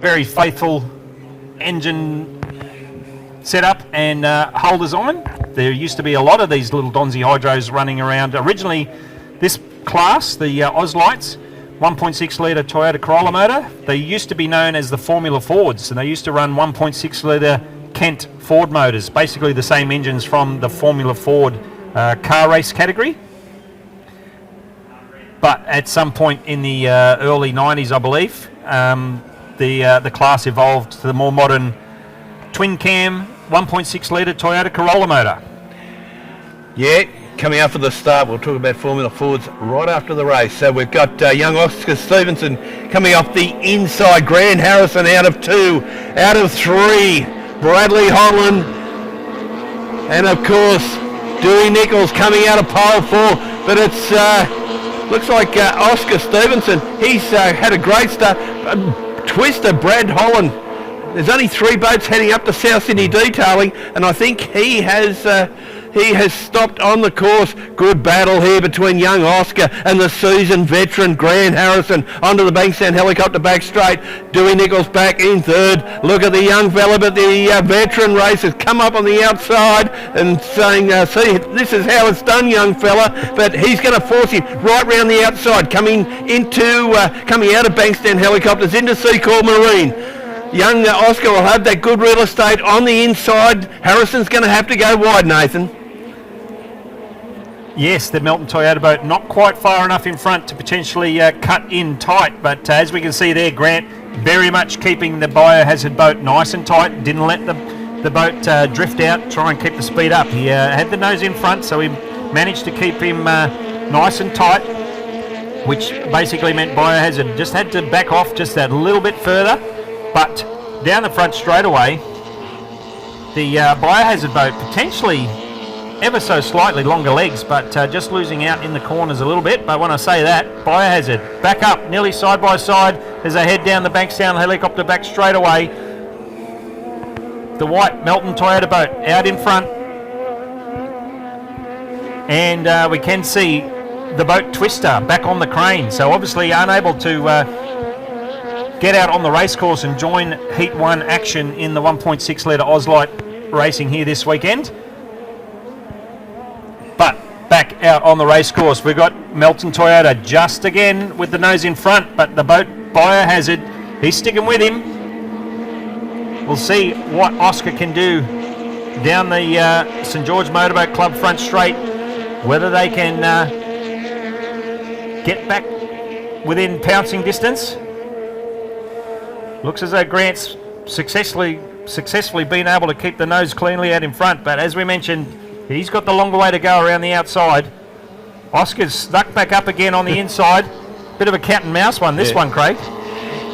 Very faithful engine setup and hull design. There used to be a lot of these little Donzi hydros running around. Originally, this class, the OzLites 1.6 litre Toyota Corolla motor, they used to be known as the Formula Fords, and they used to run 1.6 litre Kent Ford motors, basically the same engines from the Formula Ford car race category. But at some point in the early 90s, I believe, the class evolved to the more modern twin cam 1.6 litre Toyota Corolla motor. Yeah, coming up for the start, we'll talk about Formula Fords right after the race. So we've got young Oscar Stevenson coming off the inside. Grant Harrison out of 2, out of 3. Bradley Holland, and of course Dewey Nichols coming out of pole 4. But it's looks like Oscar Stevenson. He's had a great start. Twister Brad Holland. There's only 3 boats heading up to South Sydney Detailing, and I think he has stopped on the course. Good battle here between young Oscar and the seasoned veteran Grant Harrison. Onto the Bankstown helicopter back straight. Dewey Nichols back in 3rd. Look at the young fella, but the veteran race has come up on the outside and saying, see, this is how it's done, young fella. But he's going to force him right round the outside, coming out of Bankstown helicopters into Col Marine. Young Oscar will have that good real estate on the inside. Harrison's going to have to go wide, Nathan. Yes, the Melton Toyota boat not quite far enough in front to potentially cut in tight, but as we can see there, Grant very much keeping the Biohazard boat nice and tight, didn't let the boat drift out, try and keep the speed up. He had the nose in front, so he managed to keep him nice and tight, which basically meant Biohazard just had to back off just that little bit further. But down the front straight away, the Biohazard boat potentially ever so slightly longer legs, but just losing out in the corners a little bit. But when I say that, Biohazard back up nearly side by side as they head down the Bankstown helicopter back straight away. The white Melton Toyota boat out in front, and we can see the boat Twister back on the crane, so obviously unable to get out on the racecourse and join Heat 1 action in the 1.6 litre OzLite racing here this weekend. But back out on the racecourse, we've got Melton Toyota just again with the nose in front, but the boat Biohazard, he's sticking with him. We'll see what Oscar can do down the St George Motorboat Club front straight, whether they can get back within pouncing distance. Looks as though Grant's successfully been able to keep the nose cleanly out in front, but as we mentioned, he's got the longer way to go around the outside. Oscar's stuck back up again on the inside. Bit of a cat and mouse one, this one, Craig.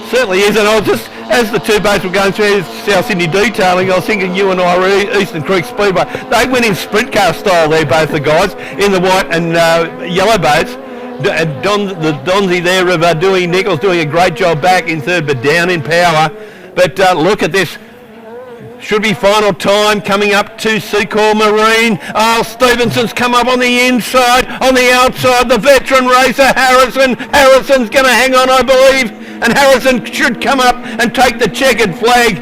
Certainly is, and I was just, as the 2 boats were going through South Sydney Detailing, I was thinking you and I were Eastern Creek Speedboat. They went in sprint car style there, both the guys, in the white and yellow boats. The Donzi there of Dewey Nichols doing a great job back in 3rd, but down in power. But look at this. Should be final time coming up to Col Marine. Oh, Stevenson's come up on the inside, on the outside, the veteran racer Harrison. Harrison's going to hang on, I believe, and Harrison should come up and take the checkered flag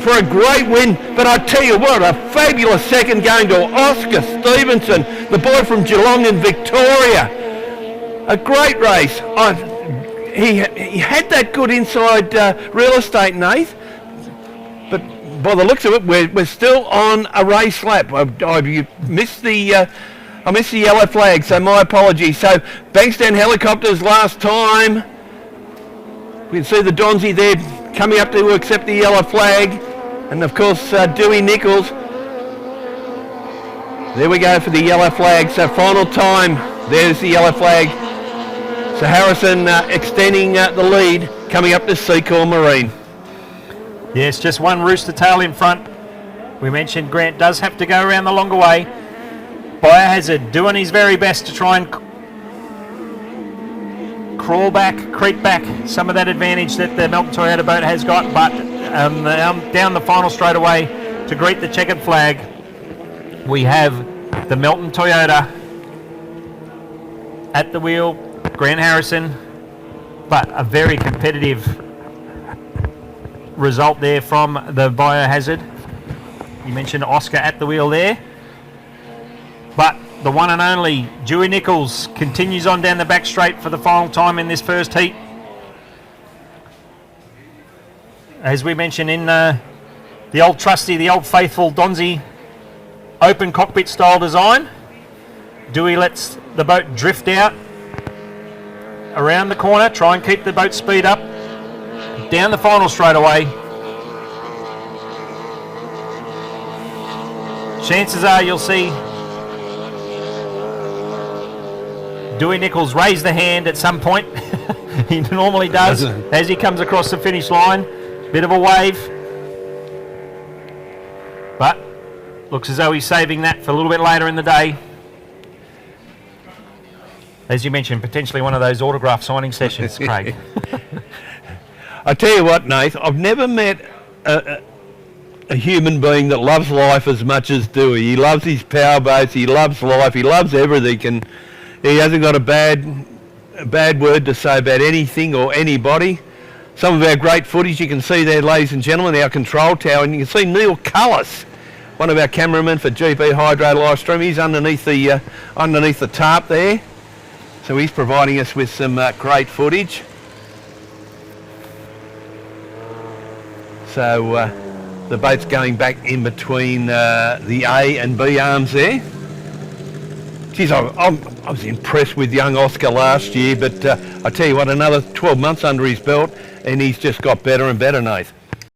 for a great win. But I tell you what, a fabulous second going to Oscar Stevenson, the boy from Geelong in Victoria. A great race. He had that good inside real estate, Nath. But by the looks of it, we're still on a race lap. I missed the yellow flag, so my apologies. So Bankstown helicopters last time. We can see the Donzi there coming up to accept the yellow flag, and of course Dewey Nichols. There we go for the yellow flag. So final time. There's the yellow flag. So Harrison extending the lead, coming up to Col Marine. Yes, just one rooster tail in front. We mentioned Grant does have to go around the longer way. Biohazard doing his very best to try and crawl back, creep back some of that advantage that the Melton Toyota boat has got, but down the final straightaway to greet the checkered flag, we have the Melton Toyota at the wheel, Grant Harrison, but a very competitive result there from the Biohazard. You mentioned Oscar at the wheel there. But the one and only Dewey Nichols continues on down the back straight for the final time in this first heat. As we mentioned in the old trusty, the old faithful Donzi open cockpit style design. Dewey lets the boat drift out around the corner, try and keep the boat speed up. Down the final straightaway. Chances are you'll see Dewey Nichols raise the hand at some point. He normally does as he comes across the finish line. Bit of a wave. But looks as though he's saving that for a little bit later in the day. As you mentioned, potentially one of those autograph signing sessions, Craig. I tell you what, Nath, I've never met a human being that loves life as much as Dewey. He loves his power boats, he loves life, he loves everything, and he hasn't got a bad word to say about anything or anybody. Some of our great footage you can see there, ladies and gentlemen, our control tower, and you can see Neil Cullis, one of our cameramen for GB Hydro live stream. He's underneath the tarp there, so he's providing us with some great footage. So the boat's going back in between the A and B arms there. Geez, I was impressed with young Oscar last year, but I tell you what, another 12 months under his belt and he's just got better and better, Nath.